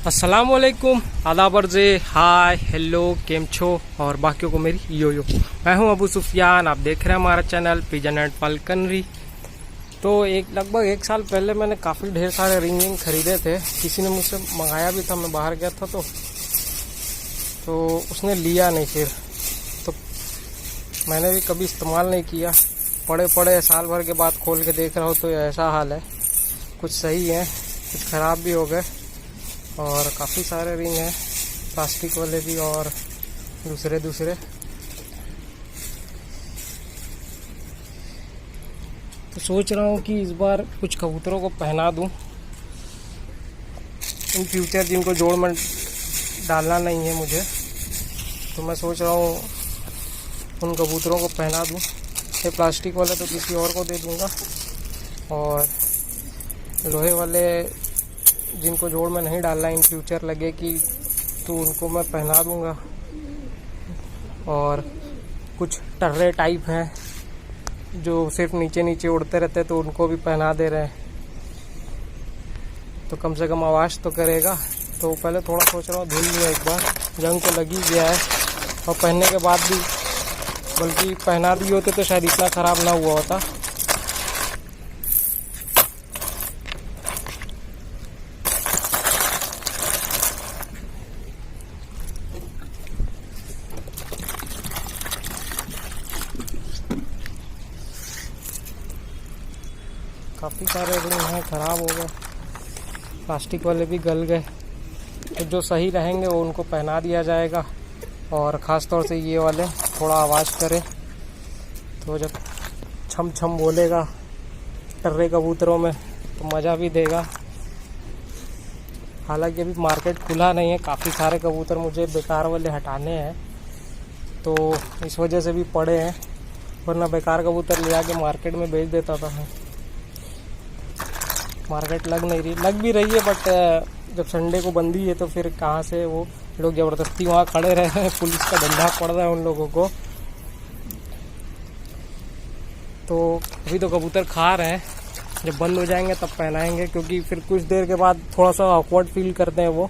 अस्सलाम वालेकुम, आदाब अर्ज़े, हाय हेलो, केम छो और बाकियों को मेरी यो। मैं हूं अबू सुफियान, आप देख रहे हैं हमारा चैनल पिजन एंड फाल्कनरी। तो लगभग एक साल पहले मैंने काफ़ी ढेर सारे रिंग खरीदे थे। किसी ने मुझसे मंगाया भी था, मैं बाहर गया था तो उसने लिया नहीं। फिर तो मैंने भी कभी इस्तेमाल नहीं किया। पड़े साल भर के बाद खोल के देख रहा हूँ तो ऐसा हाल है। कुछ सही है, कुछ ख़राब भी हो गए और काफ़ी सारे रिंग हैं, प्लास्टिक वाले भी और दूसरे। तो सोच रहा हूँ कि इस बार कुछ कबूतरों को पहना दूँ इन फ्यूचर, जिनको जोड़ में डालना नहीं है मुझे। तो मैं सोच रहा हूँ उन कबूतरों को पहना दूँ। ये प्लास्टिक वाले तो किसी और को दे दूँगा और लोहे वाले जिनको जोड़ में नहीं डालना इन फ्यूचर लगे कि तो उनको मैं पहना दूंगा। और कुछ टर्रे टाइप हैं जो सिर्फ नीचे उड़ते रहते तो उनको भी पहना दे रहे हैं, तो कम से कम आवाज़ तो करेगा। तो पहले थोड़ा सोच रहा हूँ धुल लिया एक बार, जंग तो लग ही गया है। और पहनने के बाद भी, बल्कि पहना दिए होते तो शायद इतना ख़राब ना हुआ होता। काफ़ी सारे रिंग हैं, ख़राब हो गए, प्लास्टिक वाले भी गल गए। तो जो सही रहेंगे वो उनको पहना दिया जाएगा। और ख़ास तौर से ये वाले थोड़ा आवाज़ करे तो जब छम छम बोलेगा टर्रे कबूतरों में तो मज़ा भी देगा। हालांकि अभी मार्केट खुला नहीं है, काफ़ी सारे कबूतर मुझे बेकार वाले हटाने हैं, तो इस वजह से भी पड़े हैं। वरना बेकार कबूतर ले जाके मार्केट में बेच देता था मैं। मार्केट लग भी रही है, बट जब संडे को बंदी है तो फिर कहाँ से वो लोग ज़बरदस्ती वहाँ खड़े रहे हैं। पुलिस का डंडा पड़ रहा है उन लोगों को। तो अभी तो कबूतर खा रहे हैं, जब बंद हो जाएंगे तब पहनाएंगे, क्योंकि फिर कुछ देर के बाद थोड़ा सा ऑकवर्ड फील करते हैं वो,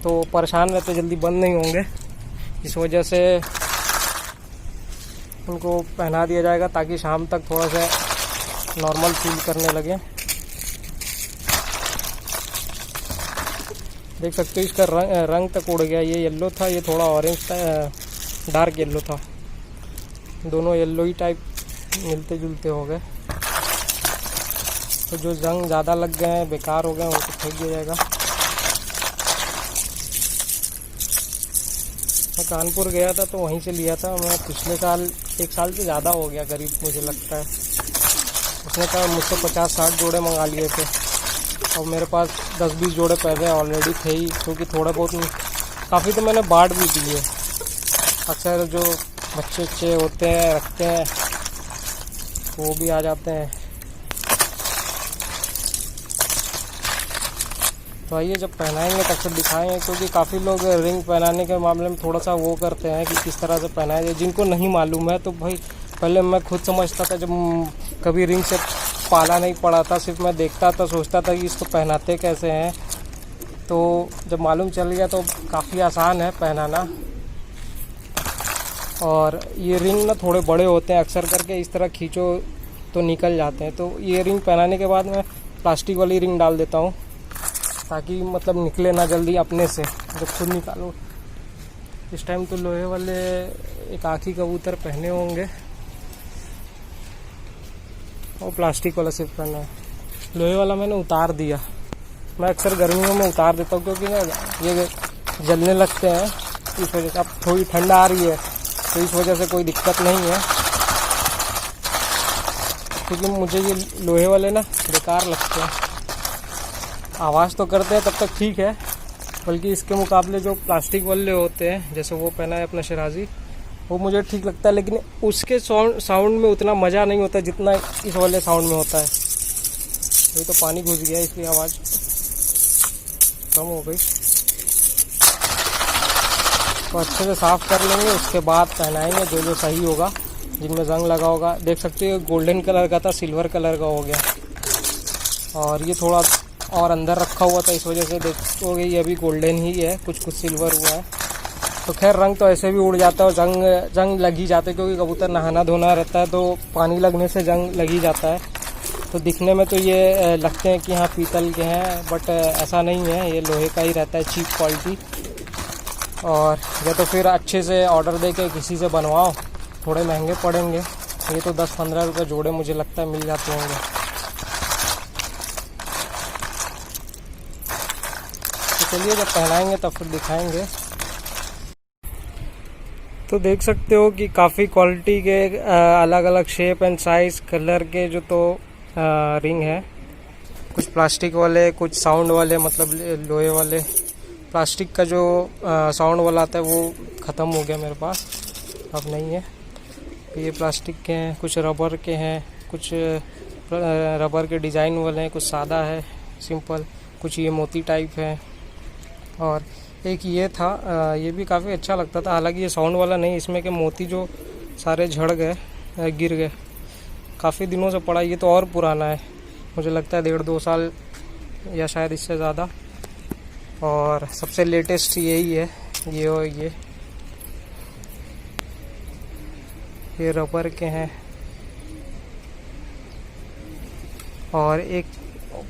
तो परेशान रहते, जल्दी बंद नहीं होंगे। इस वजह से उनको पहना दिया जाएगा ताकि शाम तक थोड़ा सा नॉर्मल फील करने लगे। देख सकते हो इसका रंग तक उड़ गया। ये येलो था, ये थोड़ा ऑरेंज था, डार्क येलो था। दोनों येलो ही टाइप मिलते जुलते हो गए। तो जो जंग ज़्यादा लग गए हैं, बेकार हो गए हैं, वो तो फेंक दिया जाएगा। मैं कानपुर गया था तो वहीं से लिया था मैं पिछले साल, एक साल से ज़्यादा हो गया करीब मुझे लगता है। उसने कहा मुझसे 50-60 जोड़े मंगा लिए थे और मेरे पास 10-20 जोड़े पहले ऑलरेडी थे ही, क्योंकि थोड़ा बहुत काफ़ी तो मैंने बांट भी दिए। अक्सर जो बच्चे होते हैं रखते हैं वो भी आ जाते हैं। तो आइए जब पहनाएंगे तब फिर दिखाएंगे, क्योंकि काफ़ी लोग रिंग पहनाने के मामले में थोड़ा सा वो करते हैं कि किस तरह से पहनाया जाए। जिनको नहीं मालूम है तो भाई, पहले मैं खुद समझता था, जब कभी रिंग से पाला नहीं पड़ा था, सिर्फ मैं देखता था, सोचता था कि इसको पहनाते कैसे हैं। तो जब मालूम चल गया तो काफ़ी आसान है पहनाना। और ये रिंग ना थोड़े बड़े होते हैं, अक्सर करके इस तरह खींचो तो निकल जाते हैं। तो ये रिंग पहनाने के बाद मैं प्लास्टिक वाली रिंग डाल देता हूँ ताकि मतलब निकले ना जल्दी अपने से, जब खुद निकालो। इस टाइम तो लोहे वाले एक आखी कबूतर पहने होंगे और प्लास्टिक वाला सिर्फ पहना है। लोहे वाला मैंने उतार दिया। मैं अक्सर गर्मियों में उतार देता हूँ, क्योंकि ना ये जलने लगते हैं। इस वजह से अब थोड़ी ठंड आ रही है तो इस वजह से कोई दिक्कत नहीं है, क्योंकि मुझे ये लोहे वाले ना बेकार लगते हैं। आवाज़ तो करते हैं तब तक ठीक है, बल्कि इसके मुकाबले जो प्लास्टिक वाले होते हैं, जैसे वो पहना है अपना शराजी, वो मुझे ठीक लगता है। लेकिन उसके साउंड में उतना मज़ा नहीं होता जितना इस वाले साउंड में होता है। अभी तो पानी घुस गया इसलिए आवाज़ कम हो गई। तो अच्छे से साफ़ कर लेंगे, उसके बाद पहनाएंगे जो सही होगा, जिनमें जंग लगा होगा। देख सकते हो गोल्डन कलर का था, सिल्वर कलर का हो गया। और ये थोड़ा और अंदर रखा हुआ था, इस वजह से देखोगे ये अभी गोल्डन ही है, कुछ कुछ सिल्वर हुआ है। तो खैर रंग तो ऐसे भी उड़ जाता है और जंग लग ही जाते हैं, क्योंकि कबूतर नहाना धोना रहता है तो पानी लगने से जंग लग ही जाता है। तो दिखने में तो ये लगते हैं कि हाँ पीतल के हैं, बट ऐसा नहीं है, ये लोहे का ही रहता है, चीप क्वालिटी। और या तो फिर अच्छे से ऑर्डर दे के किसी से बनवाओ, थोड़े महंगे पड़ेंगे, ये तो 10-15 रुपये जोड़े मुझे लगता है मिल जाते होंगे। तो चलिए जब पहनाएंगे तब फिर दिखाएंगे। तो देख सकते हो कि काफ़ी क्वालिटी के अलग अलग शेप एंड साइज कलर के जो तो रिंग है, कुछ प्लास्टिक वाले, कुछ साउंड वाले, मतलब लोहे वाले। प्लास्टिक का जो साउंड वाला आता है वो ख़त्म हो गया मेरे पास, अब नहीं है। ये प्लास्टिक के हैं, कुछ रबर के हैं, कुछ रबर के डिज़ाइन वाले हैं, कुछ सादा है सिंपल, कुछ ये मोती टाइप है। और एक ये था, ये भी काफ़ी अच्छा लगता था, हालांकि ये साउंड वाला नहीं, इसमें के मोती जो सारे झड़ गए, गिर गए, काफ़ी दिनों से पड़ा। ये तो और पुराना है, मुझे लगता है 1.5-2 साल या शायद इससे ज़्यादा। और सबसे लेटेस्ट यही है, ये और ये रबर के हैं। और एक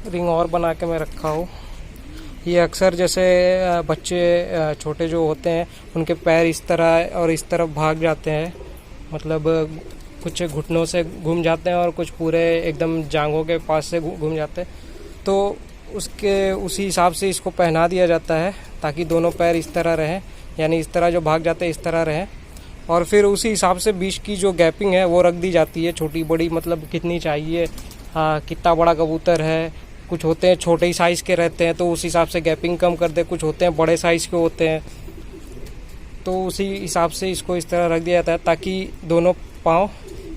रिंग और बना के मैं रखा हूँ। ये अक्सर जैसे बच्चे छोटे जो होते हैं उनके पैर इस तरह और इस तरफ भाग जाते हैं, मतलब कुछ घुटनों से घूम जाते हैं और कुछ पूरे एकदम जांघों के पास से घूम जाते हैं। तो उसी हिसाब से इसको पहना दिया जाता है ताकि दोनों पैर इस तरह रहें, यानी इस तरह जो भाग जाते हैं इस तरह रहें। और फिर उसी हिसाब से बीच की जो गैपिंग है वो रख दी जाती है, छोटी बड़ी, मतलब कितनी चाहिए, कितना बड़ा कबूतर है। कुछ होते हैं छोटे ही साइज़ के रहते हैं तो उस हिसाब से गैपिंग कम कर दे, कुछ होते हैं बड़े साइज़ के होते हैं तो उसी हिसाब से इसको इस तरह रख दिया जाता है ताकि दोनों पाँव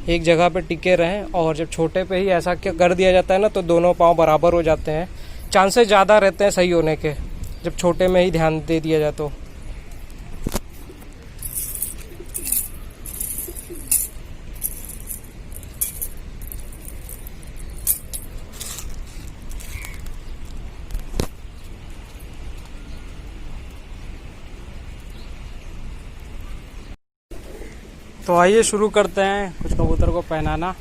एक जगह पे टिके रहें। और जब छोटे पे ही ऐसा कर दिया जाता है ना तो दोनों पाँव बराबर हो जाते हैं, चांसेस ज़्यादा रहते हैं सही होने के, जब छोटे में ही ध्यान दे दिया जाए तो। तो आइए शुरू करते हैं कुछ कबूतर को पहनाना,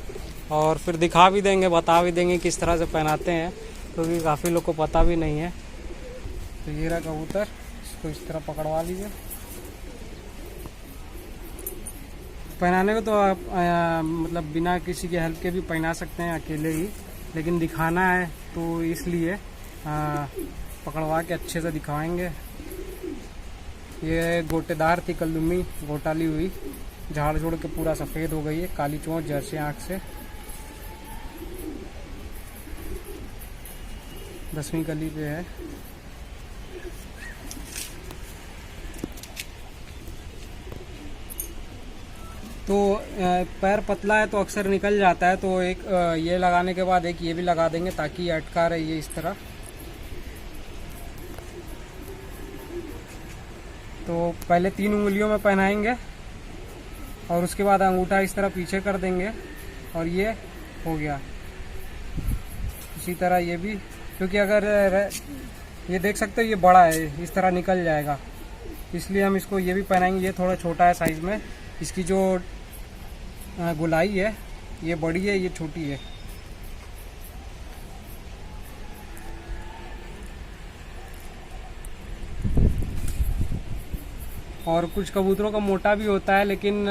और फिर दिखा भी देंगे, बता भी देंगे किस तरह से पहनाते हैं, क्योंकि काफ़ी लोग को पता भी नहीं है। तो ये रहा कबूतर, इसको इस तरह पकड़वा लीजिए। पहनाने को तो आप मतलब बिना किसी के हेल्प के भी पहना सकते हैं अकेले ही, लेकिन दिखाना है तो इसलिए पकड़वा के अच्छे से दिखाएंगे। ये गोटेदार थी कल्लुमी, गोटाली हुई, झाड़ झोड़ के पूरा सफ़ेद हो गई है, काली चोंच जर्सी आँख से, 10वीं कली पे है। तो पैर पतला है तो अक्सर निकल जाता है, तो एक ये लगाने के बाद एक ये भी लगा देंगे ताकि ये अटका रहे, ये इस तरह। तो पहले 3 उंगलियों में पहनाएंगे और उसके बाद अंगूठा इस तरह पीछे कर देंगे और ये हो गया। इसी तरह ये भी, क्योंकि अगर ये देख सकते हो ये बड़ा है, इस तरह निकल जाएगा, इसलिए हम इसको ये भी पहनाएंगे। ये थोड़ा छोटा है साइज़ में, इसकी जो गोलाई है ये बड़ी है, ये छोटी है। और कुछ कबूतरों का मोटा भी होता है, लेकिन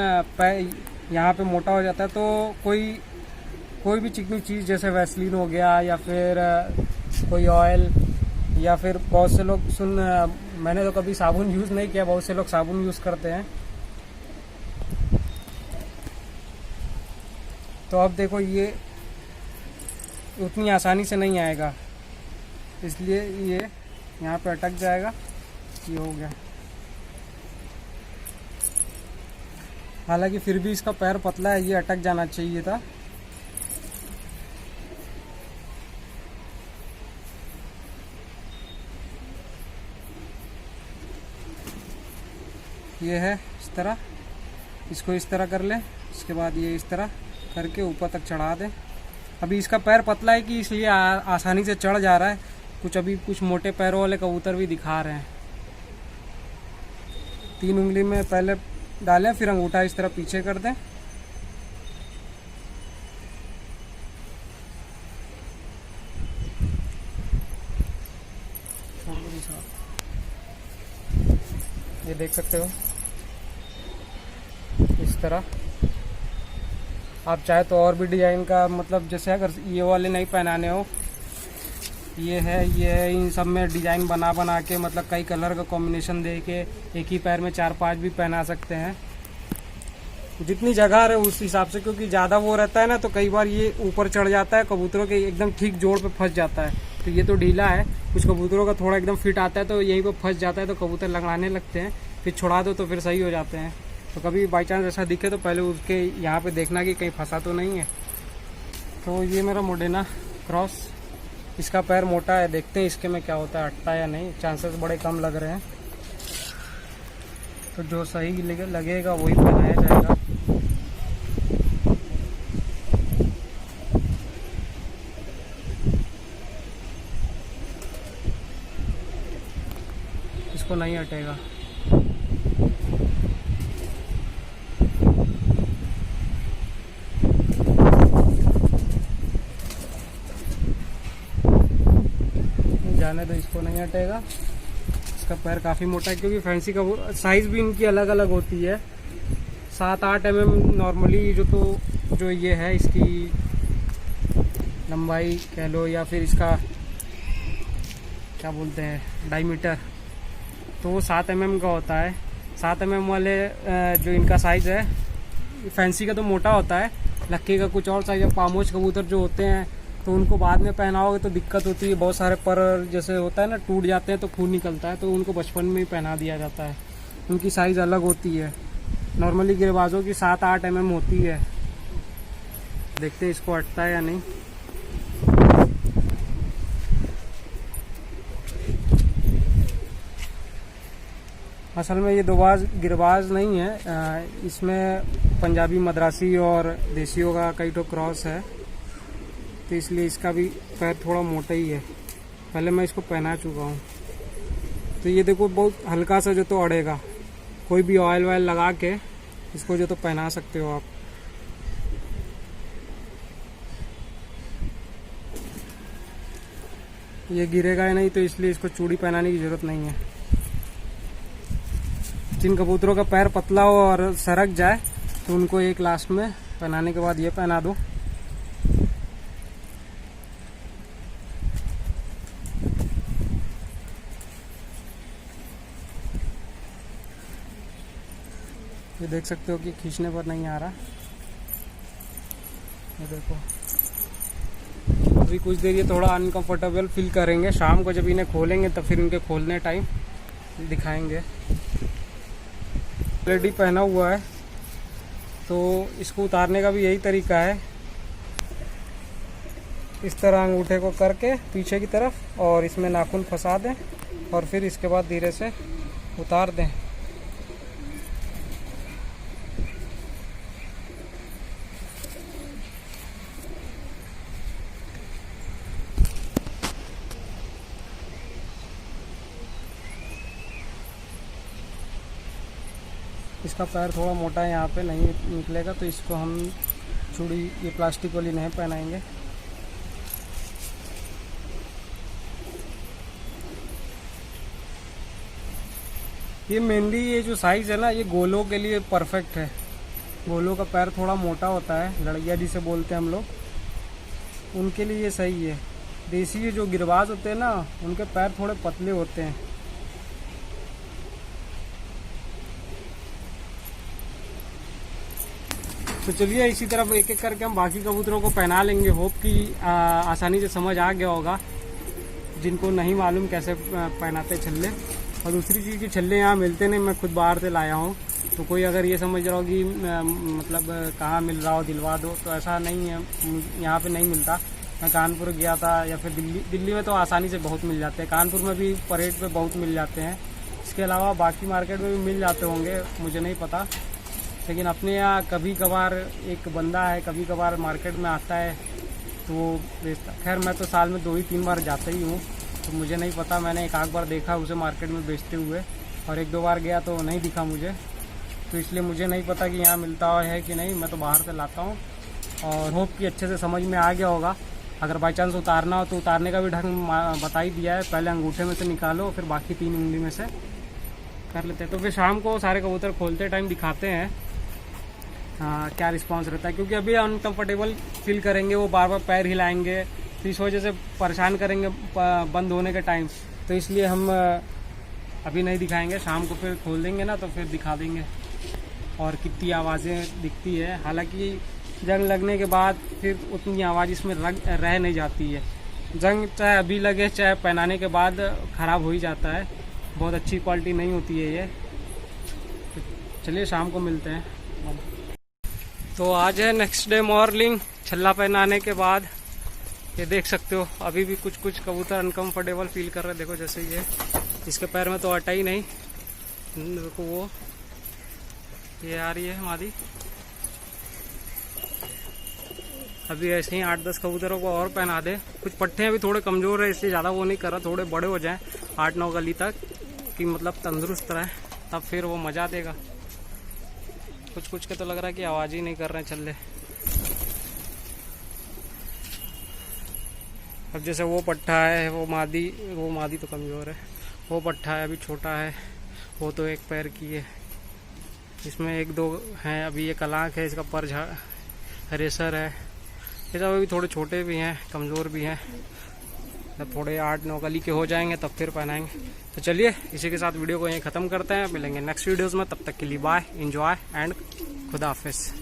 यहाँ पे मोटा हो जाता है, तो कोई भी चिकनी चीज़ जैसे वैसलीन हो गया या फिर कोई ऑयल, या फिर बहुत से लोग मैंने तो कभी साबुन यूज़ नहीं किया, बहुत से लोग साबुन यूज़ करते हैं। तो अब देखो ये उतनी आसानी से नहीं आएगा, इसलिए ये यहाँ पे अटक जाएगा, ये हो गया। हालांकि फिर भी इसका पैर पतला है, ये अटक जाना चाहिए था। ये है इस तरह, इसको इस तरह कर लें, इसके बाद ये इस तरह करके ऊपर तक चढ़ा दें। अभी इसका पैर पतला है कि इसलिए आसानी से चढ़ जा रहा है, कुछ मोटे पैरों वाले कबूतर भी दिखा रहे हैं। 3 उंगली में पहले डालें, फिर अंगूठा इस तरह पीछे कर दें। ये देख सकते हो इस तरह। आप चाहे तो और भी डिजाइन का, मतलब जैसे अगर ये वाले नहीं पहनाने हो, ये है, इन सब में डिजाइन बना के, मतलब कई कलर का कॉम्बिनेशन दे के एक ही पैर में 4-5 भी पहना सकते हैं। जितनी जगह है उस हिसाब से, क्योंकि ज़्यादा वो रहता है ना तो कई बार ये ऊपर चढ़ जाता है, कबूतरों के एकदम ठीक जोड़ पे फंस जाता है। तो ये तो ढीला है, कुछ कबूतरों का थोड़ा एकदम फिट आता है तो यहीं पे फंस जाता है, तो कबूतर लंगड़ाने लगते हैं, फिर छुड़ा दो तो फिर सही हो जाते हैं। तो कभी बाई चांस ऐसा दिखे तो पहले उसके यहाँ पे देखना कि कहीं फंसा तो नहीं है। तो ये मेरा मोडेना क्रॉस, इसका पैर मोटा है, देखते हैं इसके में क्या होता है, अटता है या नहीं। चांसेस बड़े कम लग रहे हैं, तो जो सही लगेगा वही पहनाया जाएगा। इसको नहीं हटेगा। जाने दो, इसको नहीं हटेगा। इसका पैर काफ़ी मोटा है, क्योंकि फैंसी का साइज़ भी इनकी अलग अलग होती है। 7-8 mm नॉर्मली जो ये है, इसकी लंबाई कह लो, या फिर इसका क्या बोलते हैं, डायमीटर, तो वो 7 mm का होता है। 7 mm वाले जो इनका साइज़ है, फैंसी का तो मोटा होता है, लक्की का कुछ और साइज़ है। पामोच कबूतर जो होते हैं तो उनको बाद में पहनाओगे तो दिक्कत होती है, बहुत सारे पर जैसे होता है ना, टूट जाते हैं तो खून निकलता है, तो उनको बचपन में ही पहना दिया जाता है। उनकी साइज़ अलग होती है। नॉर्मली गिरबाजों की 7-8 mm होती है। देखते हैं इसको हटता है या नहीं। असल में ये दोबाज गिरबाज नहीं है, इसमें पंजाबी, मद्रासी और देसियों का कई तो क्रॉस है, तो इसलिए इसका भी पैर थोड़ा मोटा ही है। पहले मैं इसको पहना चुका हूँ। तो ये देखो बहुत हल्का सा जो तो अड़ेगा, कोई भी ऑयल वायल लगा के इसको जो तो पहना सकते हो आप। ये गिरेगा ही नहीं, तो इसलिए इसको चूड़ी पहनाने की ज़रूरत नहीं है। जिन कबूतरों का पैर पतला हो और सरक जाए तो उनको एक लास्ट में पहनाने के बाद ये पहना दो। ये देख सकते हो कि खींचने पर नहीं आ रहा। ये देखो, अभी कुछ देर ये थोड़ा अनकंफर्टेबल फील करेंगे। शाम को जब इन्हें खोलेंगे तो फिर उनके खोलने टाइम दिखाएंगे। ऑलरेडी पहना हुआ है, तो इसको उतारने का भी यही तरीका है। इस तरह अंगूठे को करके पीछे की तरफ और इसमें नाखून फंसा दें, और फिर इसके बाद धीरे से उतार दें। इसका पैर थोड़ा मोटा है, यहाँ पे नहीं निकलेगा, तो इसको हम चूड़ी ये प्लास्टिक वाली नहीं पहनाएंगे। ये मेनली ये जो साइज़ है ना, ये गोलों के लिए परफेक्ट है। गोलों का पैर थोड़ा मोटा होता है, लड़ैया जिसे बोलते हैं हम लोग, उनके लिए ये सही है। देसी जो गिरबाज होते हैं ना, उनके पैर थोड़े पतले होते हैं। तो चलिए इसी तरफ एक एक करके हम बाकी कबूतरों को पहना लेंगे। होप कि आसानी से समझ आ गया होगा जिनको नहीं मालूम कैसे पहनाते छल्ले। और दूसरी चीज़ की छल्ले यहाँ मिलते नहीं, मैं खुद बाहर से लाया हूँ। तो कोई अगर ये समझ रहा हो कि मतलब कहाँ मिल रहा हो दिलवा दो, तो ऐसा नहीं है, यहाँ पे नहीं मिलता। मैं कानपुर गया था, या फिर दिल्ली में तो आसानी से बहुत मिल जाते हैं। कानपुर में भी परेड पे बहुत मिल जाते हैं। इसके अलावा बाकी मार्केट में भी मिल जाते होंगे, मुझे नहीं पता। लेकिन अपने यहाँ कभी कभार एक बंदा है, कभी कभार मार्केट में आता है तो वो बेचता। खैर मैं तो साल में 2 ही 3 बार जाता ही हूँ, तो मुझे नहीं पता, मैंने एक आध बार देखा उसे मार्केट में बेचते हुए और एक दो बार गया तो नहीं दिखा मुझे, तो इसलिए मुझे नहीं पता कि यहाँ मिलता है कि नहीं। मैं तो बाहर से लाता हूँ और होप कि अच्छे से समझ में आ गया होगा। अगर बाई चांस उतारना हो तो उतारने का भी ढंग बता ही दिया है, पहले अंगूठे में से निकालो फिर बाकी 3 उंगली में से कर लेते हैं। तो फिर शाम को सारे कबूतर खोलते टाइम दिखाते हैं क्या रिस्पांस रहता है, क्योंकि अभी अनकंफर्टेबल फील करेंगे, वो बार बार पैर हिलाएंगे तो इस वजह से परेशान करेंगे बंद होने के टाइम, तो इसलिए हम अभी नहीं दिखाएंगे। शाम को फिर खोल देंगे ना तो फिर दिखा देंगे और कितनी आवाज़ें दिखती है। हालांकि जंग लगने के बाद फिर उतनी आवाज़ इसमें रह नहीं जाती है। जंग चाहे अभी लगे चाहे पहनाने के बाद ख़राब हो ही जाता है, बहुत अच्छी क्वालिटी नहीं होती है ये। तो चलिए शाम को मिलते हैं। तो आज है नेक्स्ट डे मॉर्निंग, छल्ला पहनाने के बाद ये देख सकते हो अभी भी कुछ कुछ कबूतर अनकंफर्टेबल फील कर रहे हैं। देखो जैसे ये इसके पैर में तो अटा ही नहीं, देखो वो ये आ रही है मादी। अभी ऐसे ही 8-10 कबूतरों को और पहना दे। कुछ पट्टे अभी थोड़े कमज़ोर है इसलिए ज़्यादा वो नहीं कर रहा, थोड़े बड़े हो जाएं 8-9 गली तक कि मतलब तंदुरुस्त रहे, तब फिर वो मज़ा देगा। कुछ कुछ के तो लग रहा है कि आवाज़ ही नहीं कर रहे हैं छल्ले। अब जैसे वो पट्टा है वो मादी तो कमज़ोर है, वो पट्टा है अभी छोटा है, वो तो एक पैर की है। इसमें 1-2 हैं अभी, ये कलांक है, इसका पर रेसर है, ये सब अभी थोड़े छोटे भी हैं कमज़ोर भी हैं। जब थोड़े 8-9 गली के हो जाएंगे तब फिर पहनाएंगे। तो चलिए इसी के साथ वीडियो को यहीं ख़त्म करते हैं, मिलेंगे नेक्स्ट वीडियोज़ में, तब तक के लिए बाय, एंजॉय एंड खुदा हाफिज़।